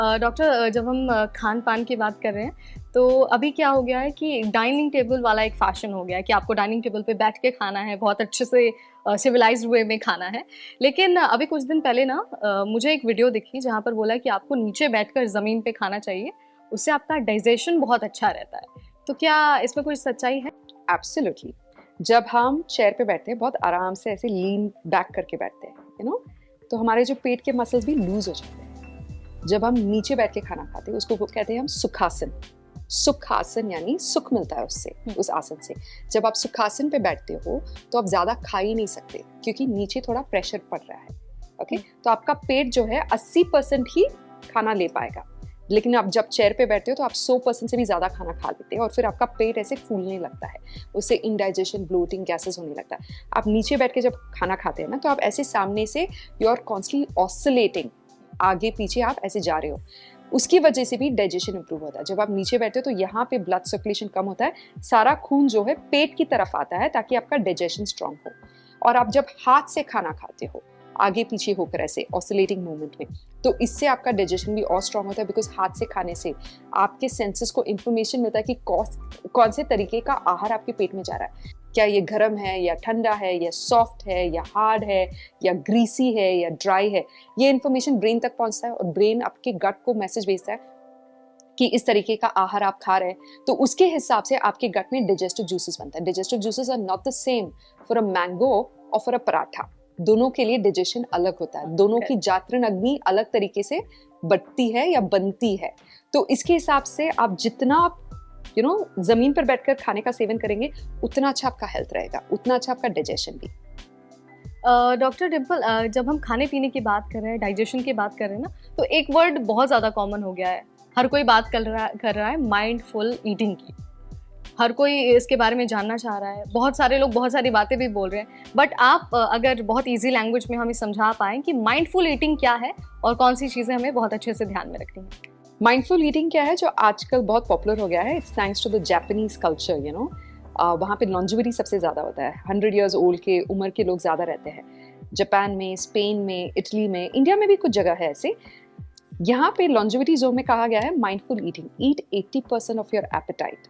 Doctor, जब हम खान-पान की बात कर रहे हैं, तो अभी क्या हो गया है कि डाइनिंग टेबल वाला एक फ़ैशन हो गया है कि आपको डाइनिंग टेबल पे बैठ के खाना है, बहुत अच्छे से सिविलाइज़्ड वे में खाना है। लेकिन अभी कुछ दिन पहले ना मुझे एक वीडियो दिखी जहाँ पर बोला कि आपको नीचे बैठकर ज़मीन पे खाना चाहिए, उससे आपका डाइजेशन बहुत अच्छा रहता है। तो क्या इसमें कोई सच्चाई है? एब्सोल्युटली। जब हम चेयर पे बैठते हैं बहुत आराम से ऐसे लीन बैक करके बैठते हैं, तो हमारे जो पेट के मसल्स भी लूज हो जाते हैं। जब हम नीचे बैठ के खाना खाते हैं उसको वो कहते हैं हम सुखासन। सुखासन यानी सुख मिलता है उससे, उस आसन से। जब आप सुखासन पे बैठते हो तो आप ज्यादा खा ही नहीं सकते क्योंकि नीचे थोड़ा प्रेशर पड़ रहा है। ओके, तो आपका पेट जो है 80% ही खाना ले पाएगा। लेकिन आप जब चेयर पे बैठते हो तो आप 100% से भी ज्यादा खाना खा लेते हैं और फिर आपका पेट ऐसे फूलने लगता है, उससे इंडाइजेशन, ब्लोटिंग, गैसेस होने लगता है। आप नीचे बैठ के जब खाना खाते हैं ना तो आप ऐसे सामने से यू आर कॉन्स्टेंटली ऑसिलेटिंग, आगे पीछे आप ऐसे जा रहे हो। उसकी वजह से भी डाइजेशन इंप्रूव होता है। जब आप नीचे बैठते हो तो यहाँ पे ब्लड सर्कुलेशन कम होता है, सारा खून जो है पेट की तरफ आता है ताकि आपका डाइजेशन स्ट्रांग हो। और आप जब हाथ से खाना खाते हो आगे पीछे होकर ऐसे ऑसिलेटिंग मूवमेंट में, तो इससे आपका डाइजेशन भी और स्ट्रांग होता है, बिकॉज हाथ से खाने से आपके सेंसेस को इंफॉर्मेशन मिलता है कि कौन से तरीके का आहार आपके पेट में जा रहा है। क्या ये गर्म है या ठंडा है या सॉफ्ट है या हार्ड है या ग्रीसी है या ड्राई है। ये इन्फॉर्मेशन ब्रेन तक पहुंचता है और ब्रेन आपके गट को मैसेज भेजता है कि इस तरीके का आहार आप खा रहे हैं, तो उसके हिसाब से आपके गट में डाइजेस्टिव जूसेस बनता है। Digestive juices are not the same for a mango और फॉर अ पराठा। दोनों के लिए डाइजेशन अलग होता है, दोनों की जागरण अग्नि अलग तरीके से बढ़ती है या बनती है। तो इसके हिसाब से आप जितना जमीन पर बैठकर खाने का सेवन करेंगे उतना अच्छा आपका हेल्थ रहेगा, उतना अच्छा आपका डाइजेशन भी। डॉक्टर डिम्पल, जब हम खाने-पीने की बात कर रहे हैं, डाइजेशन की बात कर रहे हैं ना, तो एक वर्ड बहुत ज़्यादा कॉमन हो गया है। हर कोई बात कर रहा है माइंडफुल ईटिंग की। हर कोई इसके बारे में जानना चाह रहा है। बहुत सारे लोग बहुत सारी बातें भी बोल रहे हैं। बट आप अगर बहुत ईज़ी लैंग्वेज में हमें समझा पाएँ कि माइंडफुल ईटिंग क्या है और कौन-सी चीज़ें हमें बहुत अच्छे से ध्यान में रखनी है? माइंडफुल ईटिंग क्या है जो आजकल बहुत पॉपुलर हो गया है, it's thanks to the Japanese culture. वहाँ पे लॉन्जिविटी सबसे ज़्यादा होता है, 100 ईयर्स ओल्ड के उम्र के लोग ज़्यादा रहते हैं। जापान में, स्पेन में, इटली में, इंडिया में भी कुछ जगह है ऐसे। यहाँ पे लॉन्जिविटी जोन में कहा गया है mindful eating, eat 80% of your appetite,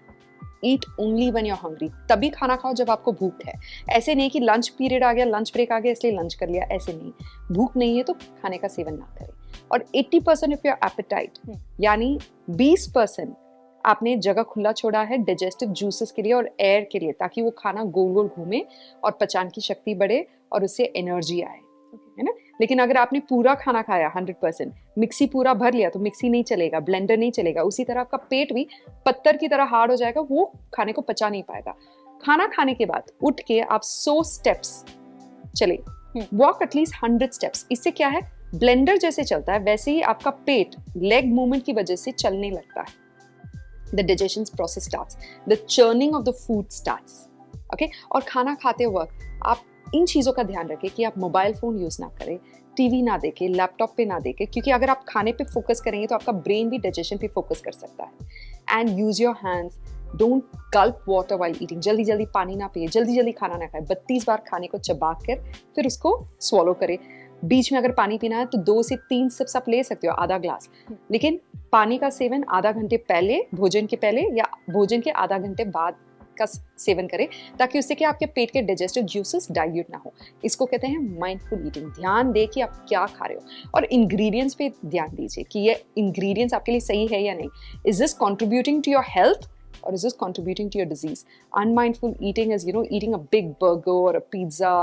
eat only when you are hungry. तभी खाना खाओ जब आपको भूख है। ऐसे नहीं कि लंच पीरियड आ गया, लंच ब्रेक आ गया इसलिए लंच कर लिया, ऐसे नहीं। भूख नहीं है तो खाने का सेवन ना करें। और 80% ऑफ योर एपेटाइट यानी 20% आपने जगह खुला छोड़ा है डाइजेस्टिव जूसेस के लिए और एयर के लिए, ताकि वो खाना गोल गोल घूमे और पचान की शक्ति बढ़े और उससे एनर्जी आए, है ना। लेकिन अगर आपने पूरा खाना खाया 100%, मिक्सी पूरा भर लिया तो मिक्सी नहीं चलेगा, ब्लेंडर नहीं चलेगा, उसी तरह आपका पेट भी पत्थर की तरह हार्ड हो जाएगा, वो खाने को पचा नहीं पाएगा। खाना खाने के बाद उठ के आप 100 स्टेप्स चले, वॉक एटलीस्ट 100 स्टेप्स। इससे क्या है, ब्लेंडर जैसे चलता है वैसे ही आपका पेट लेग मूवमेंट की वजह से चलने लगता है। The digestion process starts, the churning of the food starts. Okay, और खाना खाते वक्त आप इन चीज़ों का ध्यान रखें कि आप मोबाइल फ़ोन यूज़ ना करें, टीवी ना देखें, लैपटॉप पे ना देखें, क्योंकि अगर आप खाने पे फोकस करेंगे तो आपका ब्रेन भी डाइजेशन पे फोकस कर सकता है। And use your hands, don't Gulp water while eating. जल्दी जल्दी पानी ना पिए, जल्दी जल्दी खाना ना खाए। 32 बार खाने को चबा कर फिर उसको स्वॉलो करें। बीच में अगर पानी पीना है तो 2 से 3 सिप्स आप ले सकते हो, आधा ग्लास। लेकिन पानी का सेवन आधा घंटे पहले, भोजन के पहले या भोजन के आधा घंटे बाद का सेवन करें, ताकि उससे क्या आपके पेट के डाइजेस्टिव जूसेस डाइल्यूट ना हो। इसको कहते हैं माइंडफुल ईटिंग। ध्यान दे कि आप क्या खा रहे हो और इंग्रेडिएंट्स पे ध्यान दीजिए कि ये इंग्रेडिएंट्स आपके लिए सही है या नहीं। Is this contributing to your health or is this contributing to your disease? Unmindful eating is, eating a big burger or a pizza,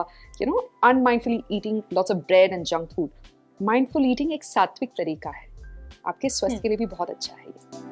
unmindfully eating lots of bread and junk food. Mindful eating एक सात्विक तरीका है, आपके स्वास्थ्य के लिए भी बहुत अच्छा है ये।